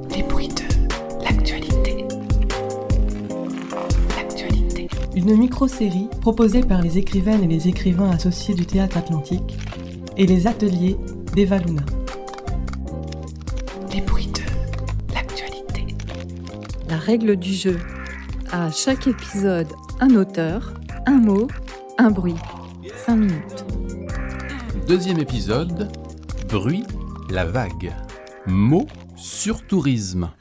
Les bruits de l'actualité. Une micro-série proposée par les écrivaines et les écrivains associés du Théâtre Atlantique et les ateliers d'Eva Luna. Les bruits de l'actualité. La règle du jeu. À chaque épisode, un auteur, un mot, un bruit. 5 minutes. Deuxième épisode, bruit, la vague. Mot, surtourisme.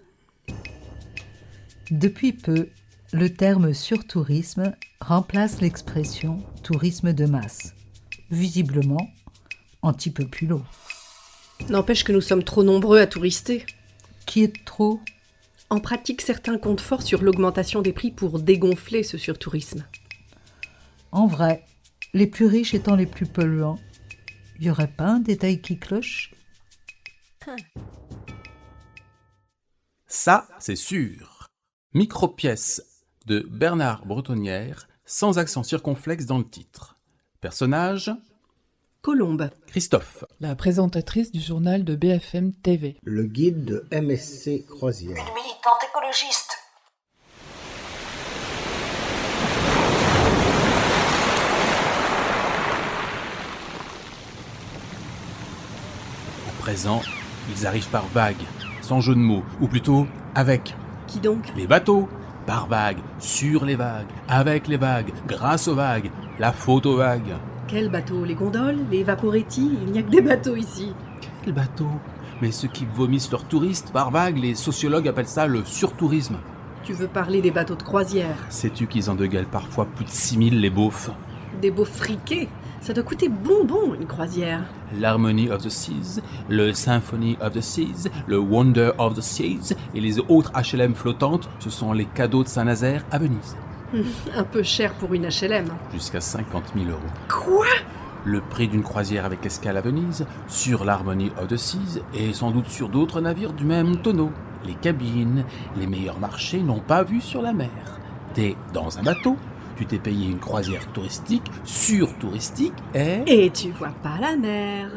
Depuis peu, le terme surtourisme remplace l'expression tourisme de masse. Visiblement, anti-populo. N'empêche que nous sommes trop nombreux à tourister. Qui est trop ? En pratique, certains comptent fort sur l'augmentation des prix pour dégonfler ce surtourisme. En vrai, les plus riches étant les plus polluants, y aurait pas un détail qui cloche ? Ça, c'est sûr. Micro-pièce de Bernard Bretonnière, sans accent circonflexe dans le titre. Personnage, Colombe. Christophe. La présentatrice du journal de BFM TV. Le guide de MSC Croisière. Une militante écologiste. À présent, ils arrivent par vagues, sans jeu de mots, ou plutôt avec. Qui donc ? Les bateaux, par vagues, sur les vagues, avec les vagues, grâce aux vagues, la faute aux vagues. Quels bateaux ? Les gondoles ? Les vaporetti ? Il n'y a que des bateaux ici. Quel bateau ? Mais ceux qui vomissent leurs touristes par vagues, les sociologues appellent ça le surtourisme. Tu veux parler des bateaux de croisière ? Sais-tu qu'ils en dégueulent parfois plus de 6000 les beaufs ? Des beaux friqués ? Ça doit coûter bonbon une croisière. L'Harmony of the Seas, le Symphony of the Seas, le Wonder of the Seas et les autres HLM flottantes, ce sont les cadeaux de Saint-Nazaire à Venise. Un peu cher pour une HLM. Jusqu'à 50 000 €. Quoi ? Le prix d'une croisière avec escale à Venise, sur l'Harmony of the Seas et sans doute sur d'autres navires du même tonneau. Les cabines, les meilleurs marchés n'ont pas vu sur la mer. T'es dans un bateau, tu t'es payé une croisière touristique, sur-touristique Et tu vois pas la mer.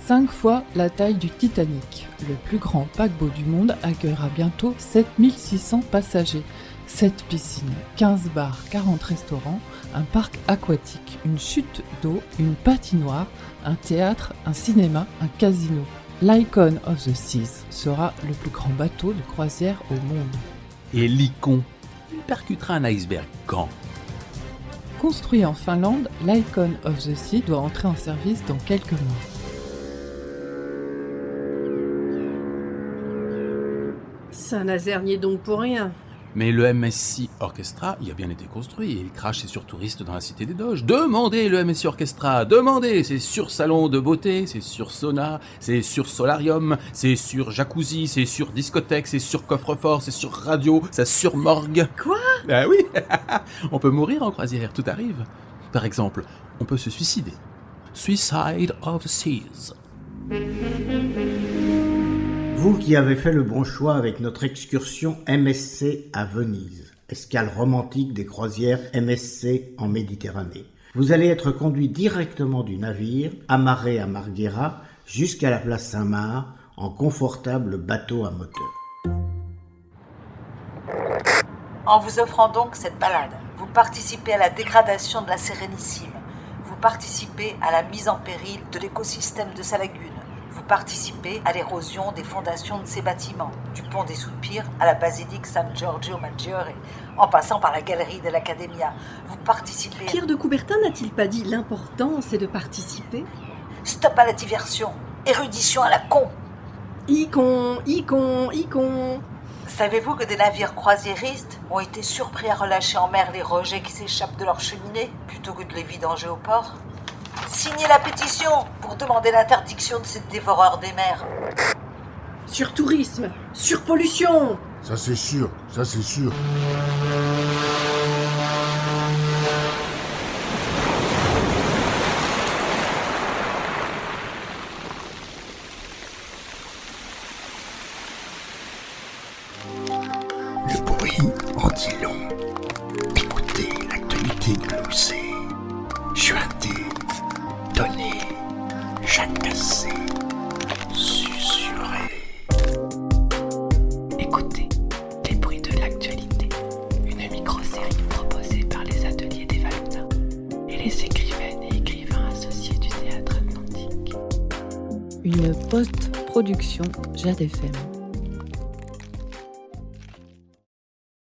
Cinq fois la taille du Titanic. Le plus grand paquebot du monde accueillera bientôt 7600 passagers. 7 piscines, 15 bars, 40 restaurants, un parc aquatique, une chute d'eau, une patinoire, un théâtre, un cinéma, un casino. L'Icon of the Seas sera le plus grand bateau de croisière au monde. Et l'Icon, il percutera un iceberg quand ? Construit en Finlande, l'Icon of the Sea doit entrer en service dans quelques mois. Saint-Nazaire n'y est donc pour rien. Mais le MSC Orchestra, il a bien été construit et il crache ses surtouristes dans la cité des Doges. Demandez le MSC Orchestra, demandez, c'est sur salon de beauté, c'est sur sauna, c'est sur solarium, c'est sur jacuzzi, c'est sur discothèque, c'est sur coffre-fort, c'est sur radio, c'est sur morgue. Quoi ? Ah oui, on peut mourir en croisière, tout arrive. Par exemple, on peut se suicider. Suicide of the Seas. Vous qui avez fait le bon choix avec notre excursion MSC à Venise, escale romantique des croisières MSC en Méditerranée. Vous allez être conduit directement du navire, amarré à Marghera, jusqu'à la place Saint-Marc, en confortable bateau à moteur. En vous offrant donc cette balade, vous participez à la dégradation de la Sérénissime. Vous participez à la mise en péril de l'écosystème de sa lagune. Vous participez à l'érosion des fondations de ces bâtiments, du pont des Soupires à la basilique San Giorgio Maggiore, en passant par la galerie de l'Accademia. Vous participez... Pierre de Coubertin n'a-t-il pas dit l'important c'est de participer ? Stop à la diversion, érudition à la con. Icon. Savez-vous que des navires croisiéristes ont été surpris à relâcher en mer les rejets qui s'échappent de leur cheminée, plutôt que de les vidanger au port ? Signez la pétition pour demander l'interdiction de ces dévoreurs des mers. Surtourisme, surpollution. Ça c'est sûr. Le bruit en dit long. Écoutez l'actualité. déglousser, chuinter, donner, jacasser, susurrer. Écoutez les bruits de l'actualité, une micro-série proposée par les ateliers des Valuna et les écrivaines et écrivains associés du Théâtre Atlantique. Une post-production Jade FM.